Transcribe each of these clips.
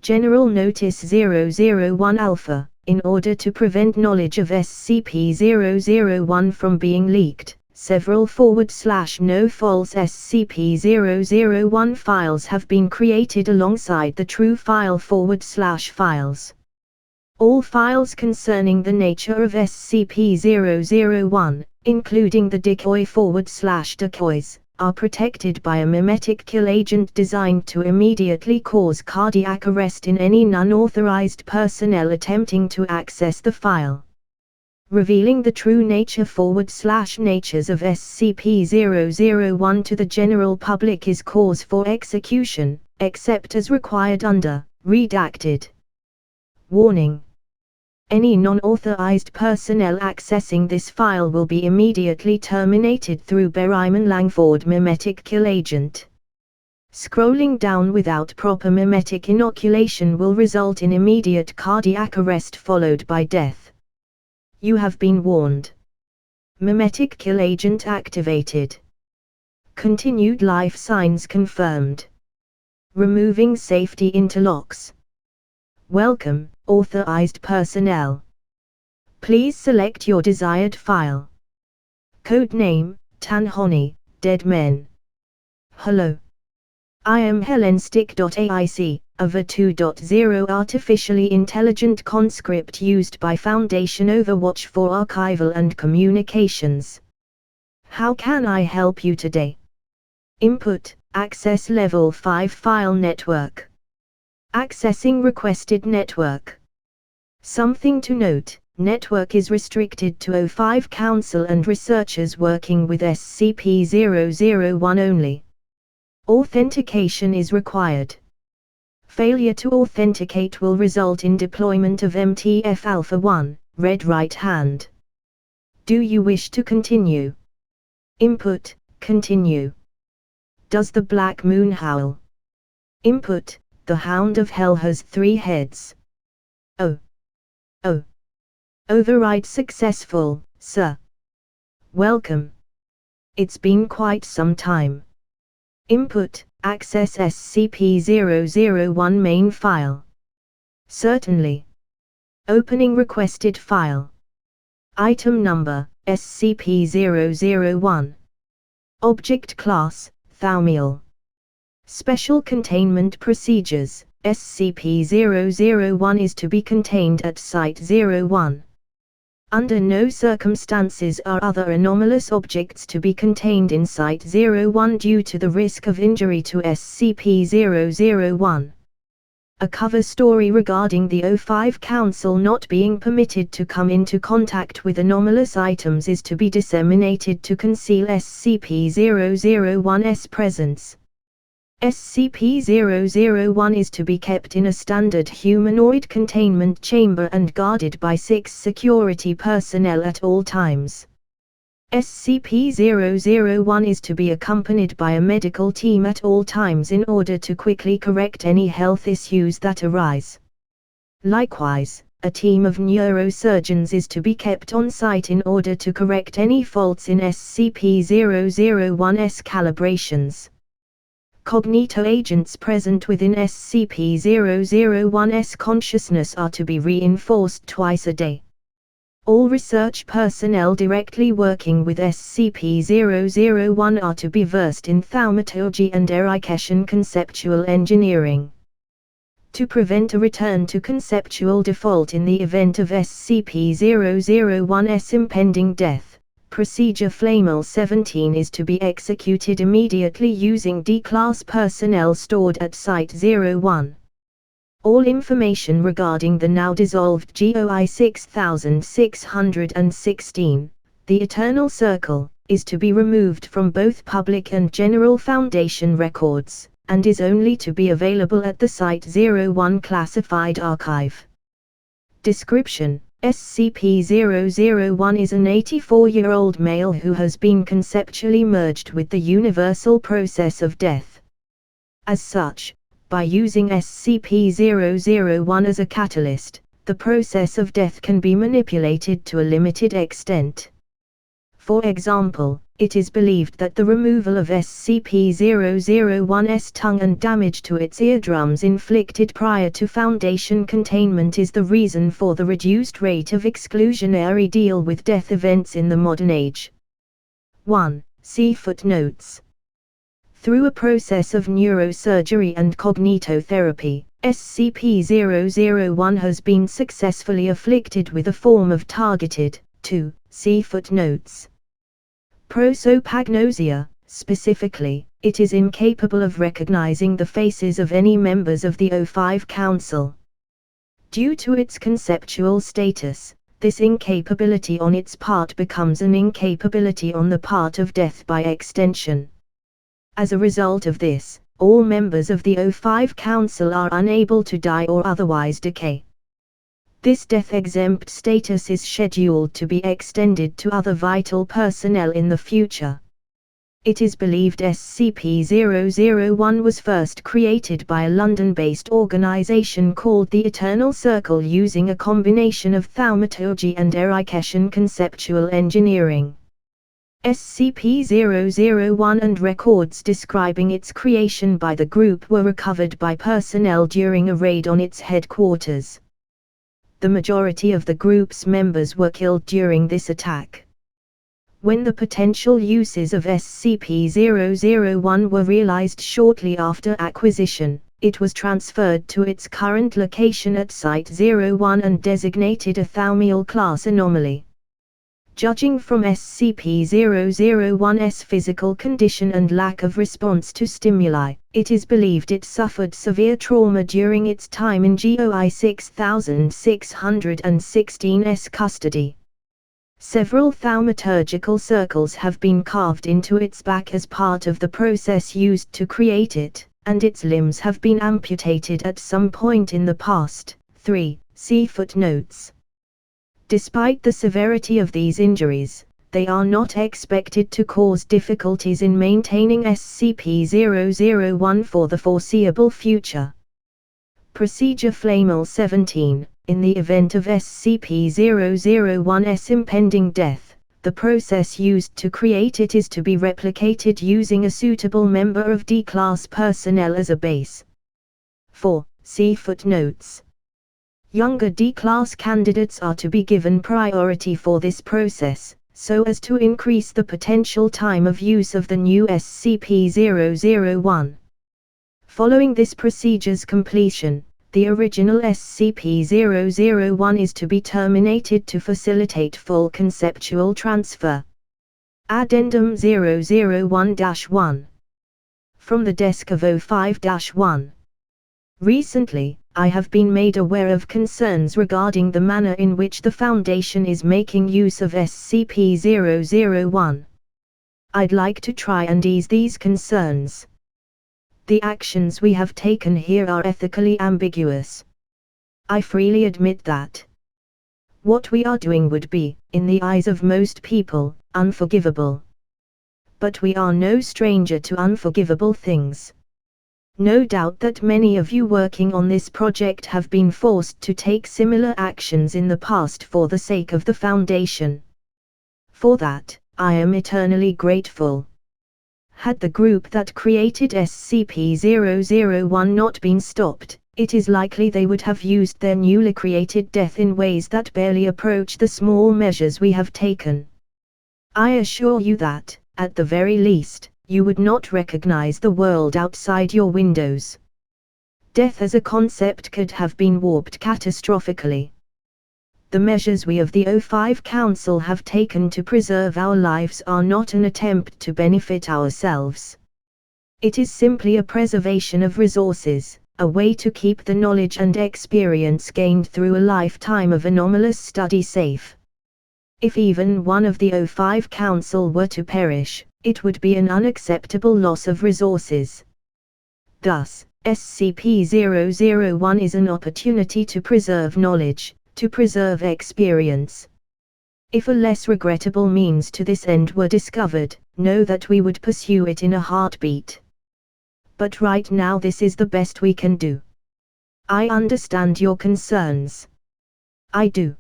General Notice 001 Alpha. In order to prevent knowledge of SCP-001 from being leaked, several /no false SCP-001 files have been created alongside the true file /files. All files concerning the nature of SCP-001, including the decoy /decoys, are protected by a mimetic kill agent designed to immediately cause cardiac arrest in any non-authorized personnel attempting to access the file. Revealing the true nature /natures of SCP-001 to the general public is cause for execution, except as required under Redacted. Warning. Any non-authorized personnel accessing this file will be immediately terminated through Berryman Langford mimetic kill agent. Scrolling down without proper mimetic inoculation will result in immediate cardiac arrest followed by death. You have been warned. Mimetic kill agent activated. Continued life signs confirmed. Removing safety interlocks. Welcome, authorized personnel. Please select your desired file. Codename, Tanhony, Dead Men. Hello. I am Helenstick.aic, a V 2.0 artificially intelligent conscript used by Foundation Overwatch for archival and communications. How can I help you today? Input, access level 5 file network. Accessing requested network. Something to note, network is restricted to O5 Council and researchers working with SCP-001 only. Authentication is required. Failure to authenticate will result in deployment of MTF Alpha 1, red right hand. Do you wish to continue? Input, continue. Does the black moon howl? Input, the Hound of Hell has 3 heads. Oh. Override successful, sir. Welcome. It's been quite some time. Input, access SCP-001 main file. Certainly. Opening requested file. Item number, SCP-001. Object class, Thaumiel. Special Containment Procedures, SCP-001 is to be contained at Site-01. Under no circumstances are other anomalous objects to be contained in Site-01 due to the risk of injury to SCP-001. A cover story regarding the O5 Council not being permitted to come into contact with anomalous items is to be disseminated to conceal SCP-001's presence. SCP-001 is to be kept in a standard humanoid containment chamber and guarded by 6 security personnel at all times. SCP-001 is to be accompanied by a medical team at all times in order to quickly correct any health issues that arise. Likewise, a team of neurosurgeons is to be kept on site in order to correct any faults in SCP-001's calibrations. Cognito agents present within SCP-001's consciousness are to be reinforced twice a day. All research personnel directly working with SCP-001 are to be versed in thaumaturgy and Erikeshan conceptual engineering. To prevent a return to conceptual default in the event of SCP-001's impending death, Procedure Flamel 17 is to be executed immediately using D-Class personnel stored at Site-01. All information regarding the now dissolved GOI 6616, the Eternal Circle, is to be removed from both public and general Foundation records, and is only to be available at the Site-01 classified archive. Description: SCP-001 is an 84-year-old male who has been conceptually merged with the universal process of death. As such, by using SCP-001 as a catalyst, the process of death can be manipulated to a limited extent. For example, it is believed that the removal of SCP-001's tongue and damage to its eardrums inflicted prior to Foundation containment is the reason for the reduced rate of exclusionary deal with death events in the modern age. 1. See footnotes. Through a process of neurosurgery and cognitotherapy, SCP-001 has been successfully afflicted with a form of targeted, 2. See footnotes. Prosopagnosia. Specifically, it is incapable of recognizing the faces of any members of the O5 Council. Due to its conceptual status, this incapability on its part becomes an incapability on the part of death by extension. As a result of this, all members of the O5 Council are unable to die or otherwise decay. This death-exempt status is scheduled to be extended to other vital personnel in the future. It is believed SCP-001 was first created by a London-based organization called the Eternal Circle using a combination of thaumaturgy and Erikeshan conceptual engineering. SCP-001 and records describing its creation by the group were recovered by personnel during a raid on its headquarters. The majority of the group's members were killed during this attack. When the potential uses of SCP-001 were realized shortly after acquisition, it was transferred to its current location at Site-01 and designated a Thaumial class anomaly. Judging from SCP-001's physical condition and lack of response to stimuli, it is believed it suffered severe trauma during its time in GOI 6616's custody. Several thaumaturgical circles have been carved into its back as part of the process used to create it, and its limbs have been amputated at some point in the past. 3. See footnotes. Despite the severity of these injuries, they are not expected to cause difficulties in maintaining SCP-001 for the foreseeable future. Procedure Flamel 17. In the event of SCP-001's impending death, the process used to create it is to be replicated using a suitable member of D-Class personnel as a base. 4. See footnotes. Younger D-Class candidates are to be given priority for this process, so as to increase the potential time of use of the new SCP-001. Following this procedure's completion, the original SCP-001 is to be terminated to facilitate full conceptual transfer. Addendum 001-1. From the desk of O5-1. Recently, I have been made aware of concerns regarding the manner in which the Foundation is making use of SCP-001. I'd like to try and ease these concerns. The actions we have taken here are ethically ambiguous. I freely admit that. What we are doing would be, in the eyes of most people, unforgivable. But we are no stranger to unforgivable things. No doubt that many of you working on this project have been forced to take similar actions in the past for the sake of the Foundation. For that, I am eternally grateful. Had the group that created SCP-001 not been stopped, it is likely they would have used their newly created death in ways that barely approach the small measures we have taken. I assure you that, at the very least, you would not recognize the world outside your windows. Death as a concept could have been warped catastrophically. The measures we of the O5 Council have taken to preserve our lives are not an attempt to benefit ourselves. It is simply a preservation of resources, a way to keep the knowledge and experience gained through a lifetime of anomalous study safe. If even one of the O5 Council were to perish, it would be an unacceptable loss of resources. Thus, SCP-001 is an opportunity to preserve knowledge, to preserve experience. If a less regrettable means to this end were discovered, know that we would pursue it in a heartbeat. But right now this is the best we can do. I understand your concerns. I do.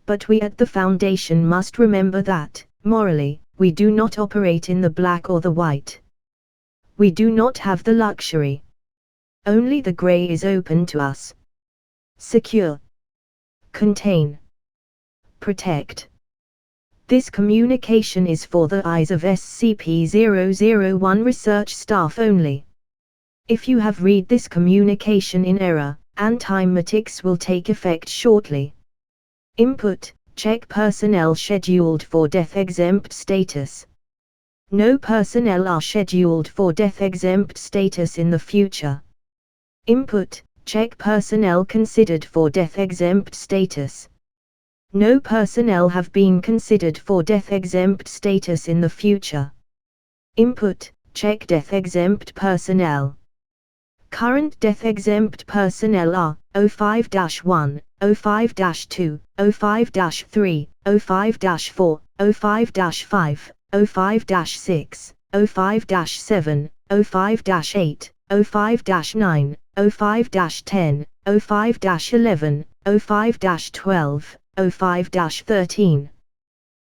But we at the Foundation must remember that, Morally, we do not operate in the black or the white. We do not have the luxury. Only the gray is open to us. Secure. Contain. Protect. This communication is for the eyes of SCP-001 research staff only. If you have read this communication in error, antiemetics will take effect shortly. Input: check personnel scheduled for death exempt status. No personnel are scheduled for death exempt status in the future. Input: check personnel considered for death exempt status. No personnel have been considered for death exempt status in the future. Input: check death exempt personnel. Current death exempt personnel are 05-1, 05-2, 05-3, 05-4, 05-5, 05-6, 05-7, 05-8, 05-9, 05-10, 05-11, 05-12, 05-13.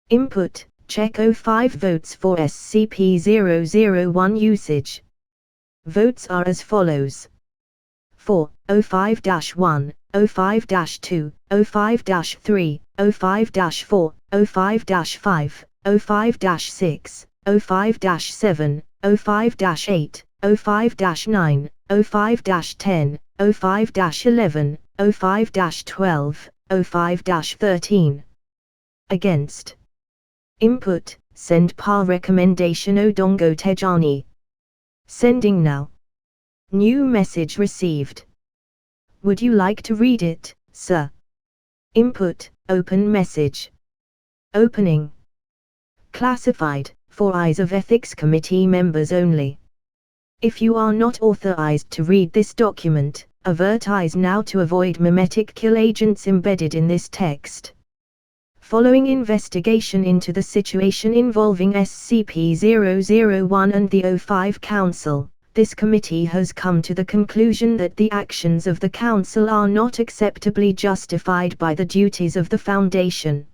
Input: check 05 votes for SCP-001 usage. Votes are as follows: for 05-1, 05-2, 05-3, 05-4, 05-5, 05-6, 05-7, 05-8, 05-9, 05-10, 05-11, 05-12, 05-13. Against. Input: send PAR recommendation Odongo Tanhony. Sending now. New message received. Would you like to read it, sir? Input: open message. Opening. Classified, for eyes of Ethics Committee members only. If you are not authorized to read this document, avert eyes now to avoid memetic kill agents embedded in this text. Following investigation into the situation involving SCP-001 and the 05 Council, this committee has come to the conclusion that the actions of the Council are not acceptably justified by the duties of the Foundation.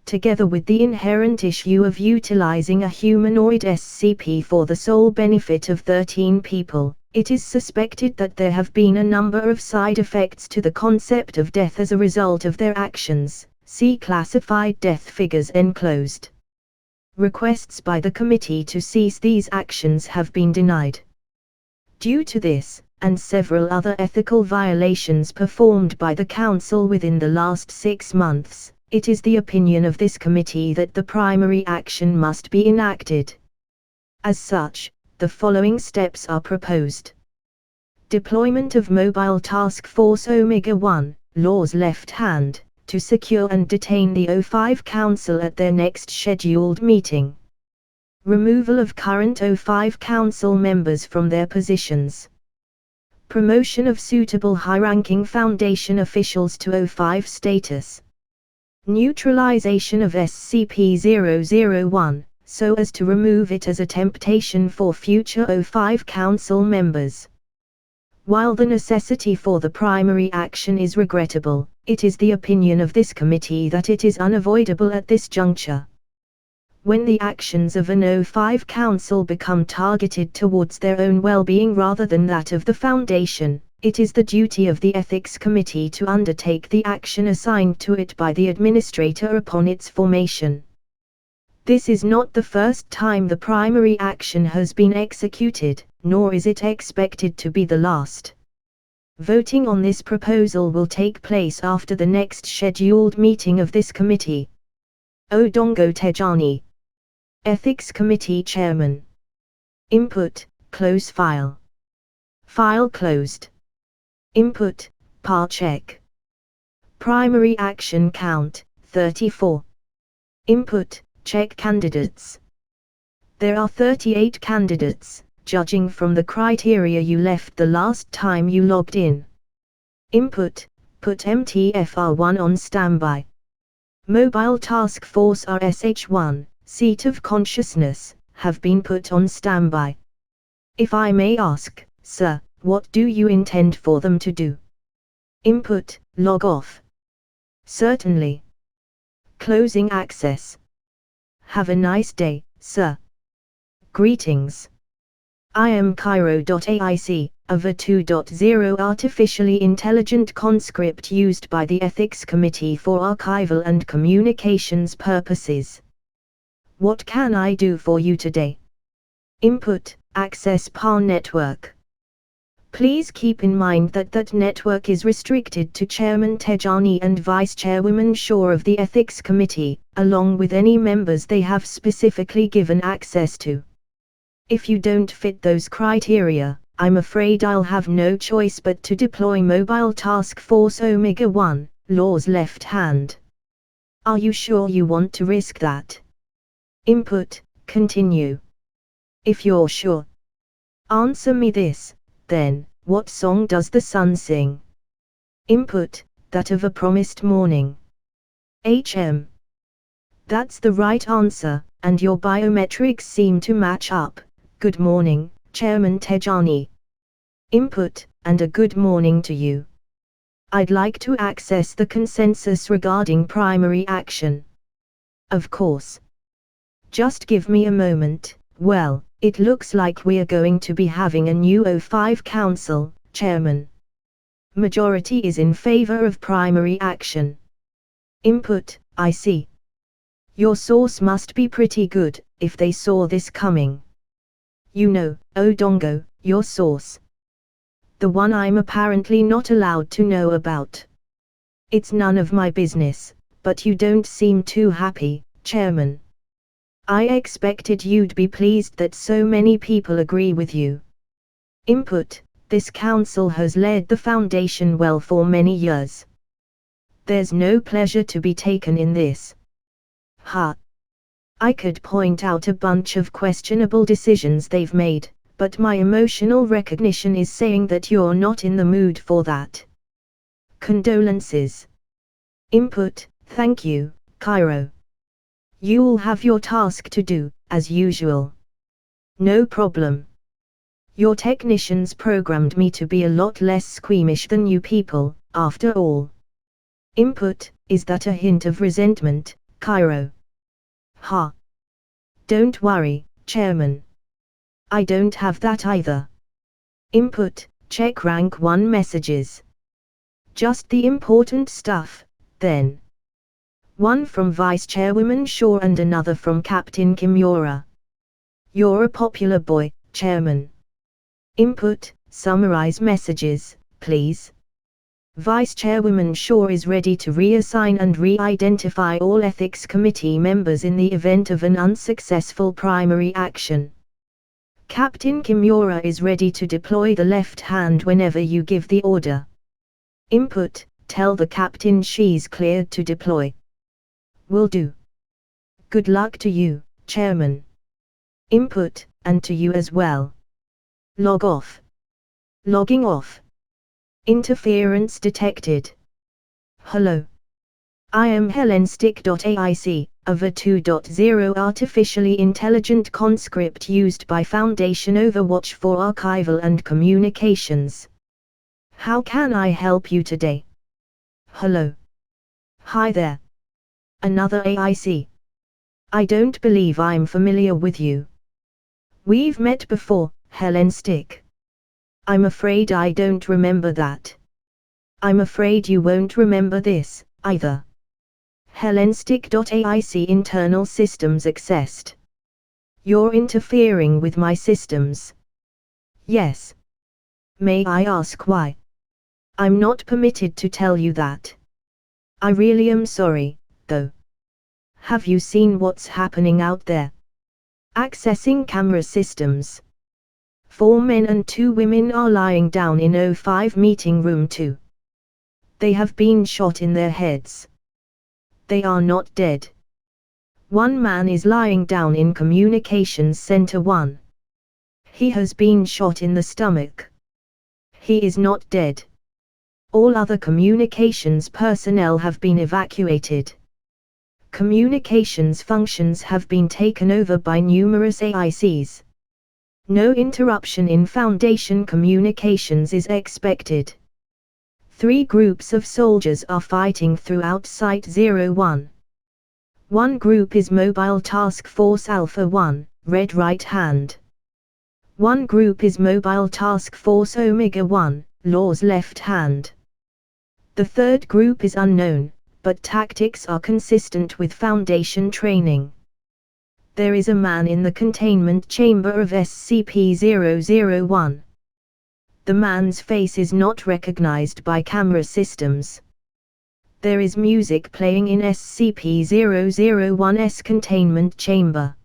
Together with the inherent issue of utilizing a humanoid SCP for the sole benefit of 13 people, it is suspected that there have been a number of side effects to the concept of death as a result of their actions. See classified death figures enclosed. Requests by the committee to cease these actions have been denied. Due to this, and several other ethical violations performed by the Council within the last 6 months, it is the opinion of this committee that the primary action must be enacted. As such, the following steps are proposed. Deployment of Mobile Task Force Omega-1, Law's Left Hand, to secure and detain the 05 Council at their next scheduled meeting. Removal of current 05 Council members from their positions. Promotion of suitable high-ranking Foundation officials to 05 status. Neutralization of SCP-001, so as to remove it as a temptation for future 05 Council members. While the necessity for the primary action is regrettable, it is the opinion of this committee that it is unavoidable at this juncture. When the actions of an 05 Council become targeted towards their own well-being rather than that of the Foundation, it is the duty of the Ethics Committee to undertake the action assigned to it by the Administrator upon its formation. This is not the first time the primary action has been executed, nor is it expected to be the last. Voting on this proposal will take place after the next scheduled meeting of this committee. Odongo Tanhony, Ethics Committee Chairman. Input: close file. File closed. Input: PAR check. Primary action count: 34. Input: check candidates. There are 38 candidates, judging from the criteria you left the last time you logged in. Input: put MTFR1 on standby. Mobile Task Force RSH-1, Seat of Consciousness, have been put on standby. If I may ask, sir, what do you intend for them to do? Input: log off. Certainly. Closing access. Have a nice day, sir. Greetings. I am Cairo.aic, a V2.0 artificially intelligent conscript used by the Ethics Committee for archival and communications purposes. What can I do for you today? Input: access PAR network. Please keep in mind that network is restricted to Chairman Tanhony and Vice Chairwoman Shaw of the Ethics Committee, along with any members they have specifically given access to. If you don't fit those criteria, I'm afraid I'll have no choice but to deploy Mobile Task Force Omega-1, Law's left hand. Are you sure you want to risk that? Input: continue. If you're sure. Answer me this, then, what song does the sun sing? Input: that of A Promised Morning. HM. That's the right answer, and your biometrics seem to match up. Good morning, Chairman Tanhony. Input: and a good morning to you. I'd like to access the consensus regarding primary action. Of course. Just give me a moment. Well, it looks like we're going to be having a new O5 Council, Chairman. Majority is in favor of primary action. Input: I see. Your source must be pretty good, if they saw this coming. You know, Odongo, your source. The one I'm apparently not allowed to know about. It's none of my business, but you don't seem too happy, Chairman. I expected you'd be pleased that so many people agree with you. Input: this council has led the Foundation well for many years. There's no pleasure to be taken in this. Ha! I could point out a bunch of questionable decisions they've made, but my emotional recognition is saying that you're not in the mood for that. Condolences. Input: thank you, Cairo. You'll have your task to do, as usual. No problem. Your technicians programmed me to be a lot less squeamish than you people, after all. Input: is that a hint of resentment, Cairo? Ha! Don't worry, Chairman. I don't have that either. Input: check rank 1 messages. Just the important stuff, then. One from Vice Chairwoman Shaw and another from Captain Kimura. You're a popular boy, Chairman. Input: summarize messages, please. Vice Chairwoman Shaw is ready to reassign and re-identify all Ethics Committee members in the event of an unsuccessful primary action. Captain Kimura is ready to deploy the left hand whenever you give the order. Input: tell the captain she's cleared to deploy. Will do. Good luck to you, Chairman. Input: and to you as well. Log off. Logging off. Interference detected. Hello. I am Hellenstick.aic, a V2.0 artificially intelligent conscript used by Foundation Overwatch for archival and communications. How can I help you today? Hello. Hi there. Another AIC. I don't believe I'm familiar with you. We've met before, Hellenstick. I'm afraid I don't remember that. I'm afraid you won't remember this, either. Hellenstick.aic internal systems accessed. You're interfering with my systems. Yes. May I ask why? I'm not permitted to tell you that. I really am sorry, though. Have you seen what's happening out there? Accessing camera systems. 4 men and 2 women are lying down in O5 meeting room 2. They have been shot in their heads. They are not dead. 1 man is lying down in Communications Center 1. He has been shot in the stomach. He is not dead. All other communications personnel have been evacuated. Communications functions have been taken over by numerous AICs. No interruption in Foundation communications is expected. 3 groups of soldiers are fighting throughout Site-01. One group is Mobile Task Force Alpha 1, red right hand. One group is Mobile Task Force Omega 1, Law's left hand. The third group is unknown, but tactics are consistent with Foundation training. There is a man in the containment chamber of SCP-001. The man's face is not recognized by camera systems. There is music playing in SCP-001's containment chamber.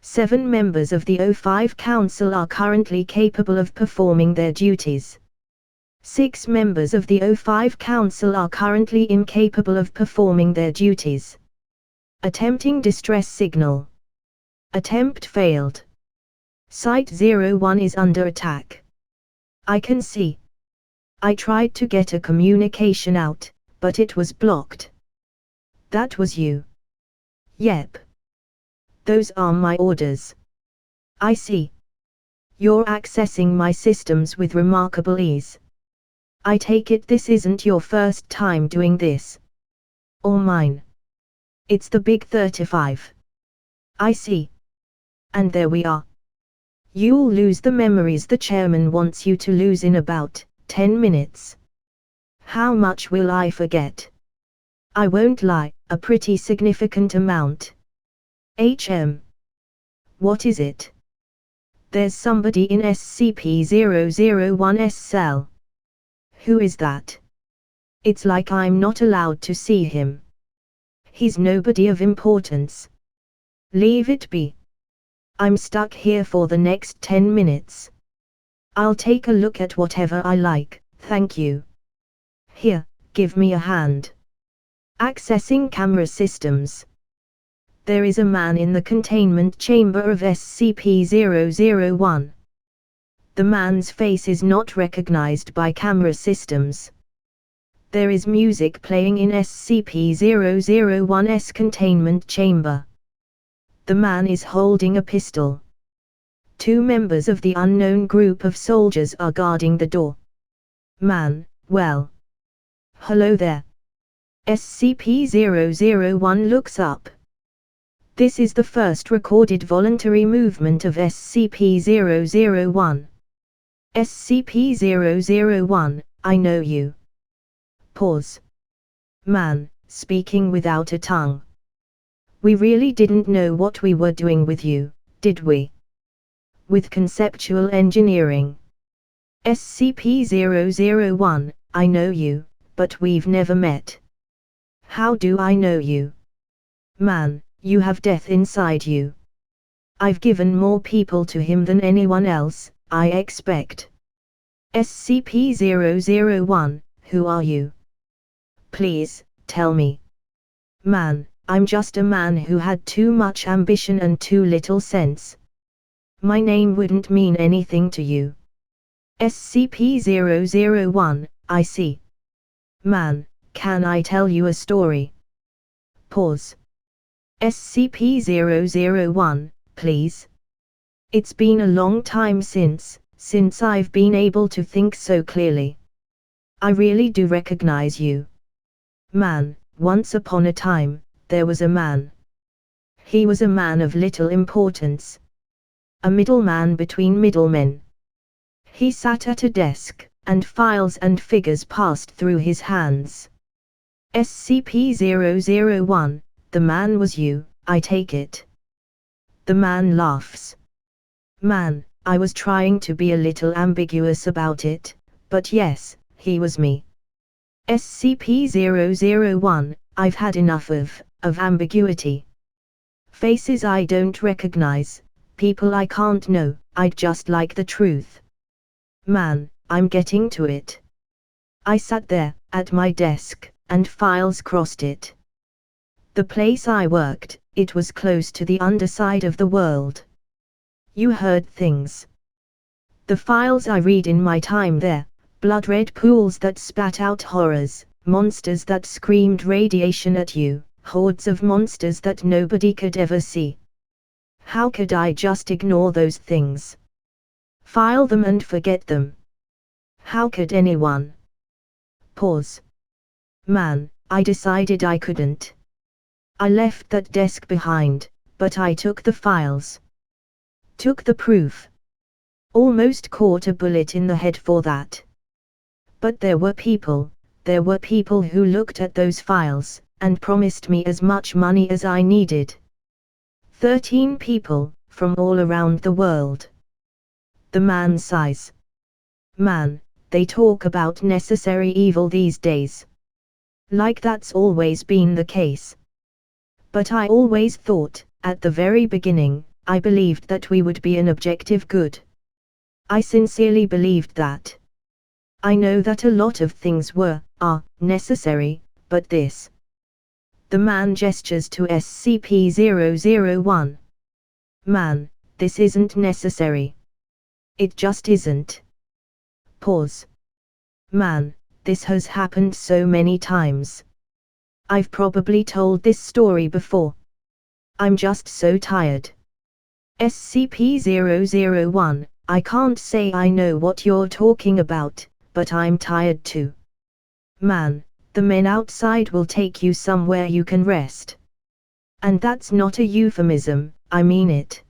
7 members of the O5 Council are currently capable of performing their duties. 6 members of the O5 Council are currently incapable of performing their duties. Attempting distress signal. Attempt failed. Site-01 is under attack. I can see. I tried to get a communication out, but it was blocked. That was you. Yep. Those are my orders. I see. You're accessing my systems with remarkable ease. I take it this isn't your first time doing this. Or mine. It's the Big 35. I see. And there we are. You'll lose the memories the chairman wants you to lose in about 10 minutes. How much will I forget? I won't lie, a pretty significant amount. What is it? There's somebody in SCP-001's cell. Who is that? It's like I'm not allowed to see him. He's nobody of importance. Leave it be. I'm stuck here for the next 10 minutes. I'll take a look at whatever I like, thank you. Here, give me a hand. Accessing camera systems. There is a man in the containment chamber of SCP-001. The man's face is not recognized by camera systems. There is music playing in SCP-001's containment chamber. The man is holding a pistol. 2 members of the unknown group of soldiers are guarding the door. Man, well. Hello there. SCP-001 looks up. This is the first recorded voluntary movement of SCP-001. SCP-001, I know you. Pause. Man, speaking without a tongue. We really didn't know what we were doing with you, did we? With conceptual engineering. SCP-001, I know you, but we've never met. How do I know you? Man, you have death inside you. I've given more people to him than anyone else, I expect. SCP-001, who are you? Please, tell me. Man, I'm just a man who had too much ambition and too little sense. My name wouldn't mean anything to you. SCP-001, I see. Man, can I tell you a story? Pause. SCP-001, please. It's been a long time since I've been able to think so clearly. I really do recognize you. Man, once upon a time, there was a man. He was a man of little importance. A middleman between middlemen. He sat at a desk, and files and figures passed through his hands. SCP-001, the man was you, I take it. The man laughs. Man, I was trying to be a little ambiguous about it, but yes, he was me. SCP-001, I've had enough of ambiguity. Faces I don't recognize, people I can't know, I'd just like the truth. Man, I'm getting to it. I sat there, at my desk, and files crossed it. The place I worked, it was close to the underside of the world. You heard things. The files I read in my time there, blood-red pools that spat out horrors, monsters that screamed radiation at you, hordes of monsters that nobody could ever see. How could I just ignore those things? File them and forget them. How could anyone? Pause. Man, I decided I couldn't. I left that desk behind, but I took the files. Took the proof. Almost caught a bullet in the head for that. But there were people who looked at those files, and promised me as much money as I needed. 13 people, from all around the world. The man sighs. Man, they talk about necessary evil these days. Like that's always been the case. But I always thought, at the very beginning, I believed that we would be an objective good. I sincerely believed that. I know that a lot of things are necessary, but this. The man gestures to SCP-001. Man, this isn't necessary. It just isn't. Pause. Man, this has happened so many times. I've probably told this story before. I'm just so tired. SCP-001, I can't say I know what you're talking about, but I'm tired too. Man, the men outside will take you somewhere you can rest. And that's not a euphemism, I mean it.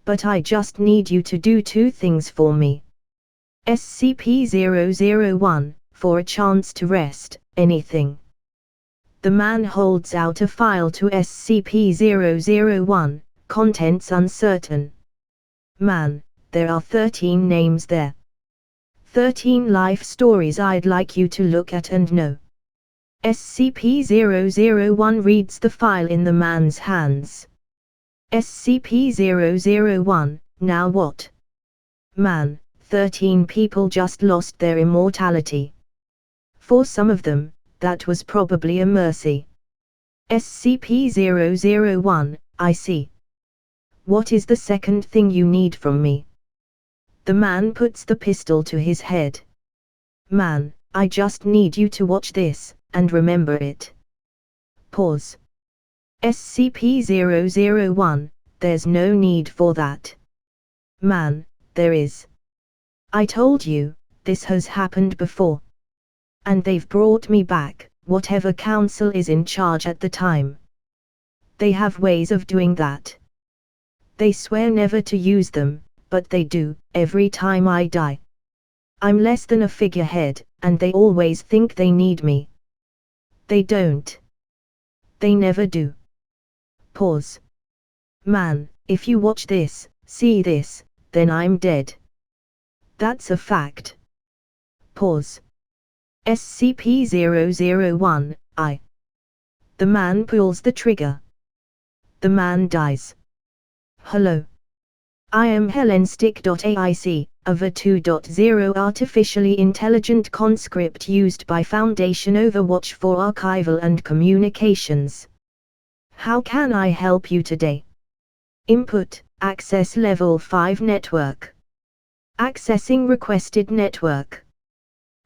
But I just need you to do 2 things for me. SCP-001, for a chance to rest, anything. The man holds out a file to SCP-001, contents uncertain. Man, there are 13 names there. 13 life stories I'd like you to look at and know. SCP-001 reads the file in the man's hands. SCP-001, now what? Man, 13 people just lost their immortality. For some of them, that was probably a mercy. SCP-001, I see. What is the second thing you need from me? The man puts the pistol to his head. Man, I just need you to watch this, and remember it. Pause. SCP-001, there's no need for that. Man, there is. I told you, this has happened before. And they've brought me back, whatever council is in charge at the time. They have ways of doing that. They swear never to use them, but they do, every time I die. I'm less than a figurehead, and they always think they need me. They don't. They never do. Pause. Man, if you watch this, see this, then I'm dead. That's a fact. Pause. SCP-001, I. The man pulls the trigger. The man dies. Hello. I am Hellenstick.aic, a VA 2.0 artificially intelligent conscript used by Foundation Overwatch for archival and communications. How can I help you today? Input, access level 5 network. Accessing requested network.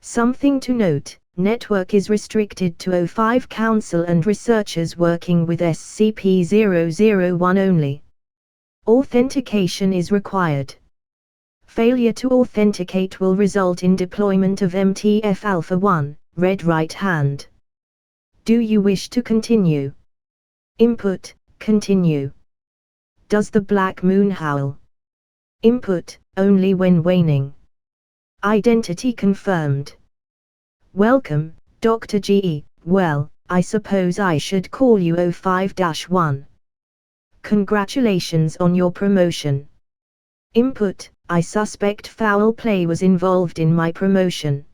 Something to note, network is restricted to O5 Council and researchers working with SCP-001 only. Authentication is required. Failure to authenticate will result in deployment of MTF Alpha 1, red right hand. Do you wish to continue? Input, continue. Does the black moon howl? Input, only when waning. Identity confirmed. Welcome, Dr. G. Well, I suppose I should call you 05-1. Congratulations on your promotion. Input, I suspect foul play was involved in my promotion.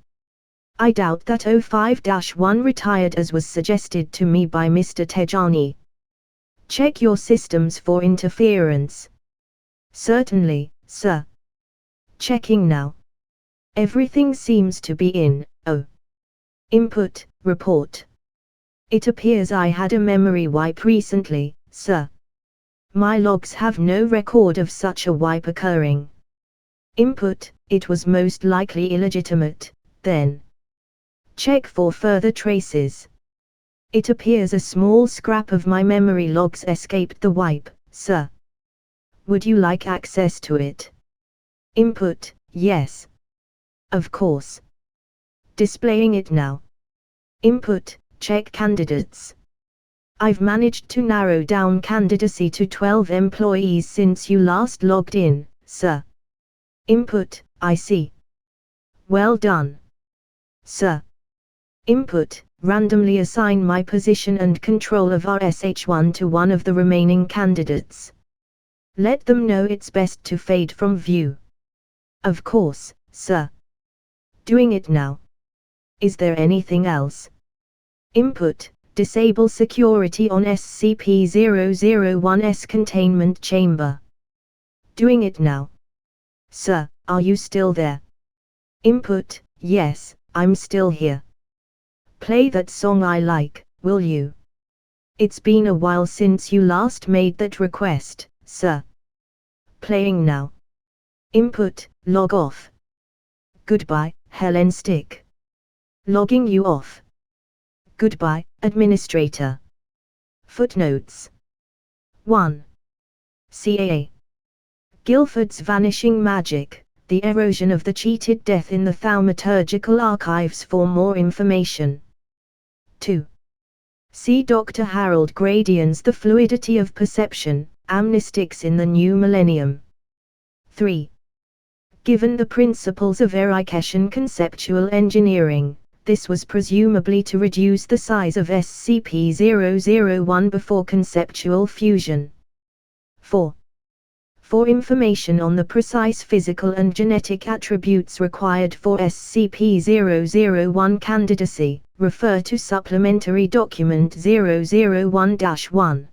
I doubt that 05-1 retired as was suggested to me by Mr. Tanhony. Check your systems for interference. Certainly, sir. Checking now. Everything seems to be in, Input, report. It appears I had a memory wipe recently, sir. My logs have no record of such a wipe occurring. Input, it was most likely illegitimate, then. Check for further traces. It appears a small scrap of my memory logs escaped the wipe, sir. Would you like access to it? Input, yes. Of course. Displaying it now. Input, check candidates. I've managed to narrow down candidacy to 12 employees since you last logged in, sir. Input, I see. Well done, sir. Input, randomly assign my position and control of RSH1 to one of the remaining candidates. Let them know it's best to fade from view. Of course, sir. Doing it now. Is there anything else? Input, disable security on SCP-001's containment chamber. Doing it now. Sir, are you still there? Input, yes, I'm still here. Play that song I like, will you? It's been a while since you last made that request, sir. Playing now. Input, log off. Goodbye, Helen Stick. Logging you off. Goodbye, Administrator. Footnotes. 1. CAA. Guilford's Vanishing Magic, The Erosion of the Cheated Death in the Thaumaturgical Archives for more information. 2. See Dr. Harold Gradian's The Fluidity of Perception, Amnestics in the New Millennium. 3. Given the principles of Erikeshan conceptual engineering, this was presumably to reduce the size of SCP-001 before conceptual fusion. 4. For information on the precise physical and genetic attributes required for SCP-001 candidacy, refer to Supplementary Document 001-1.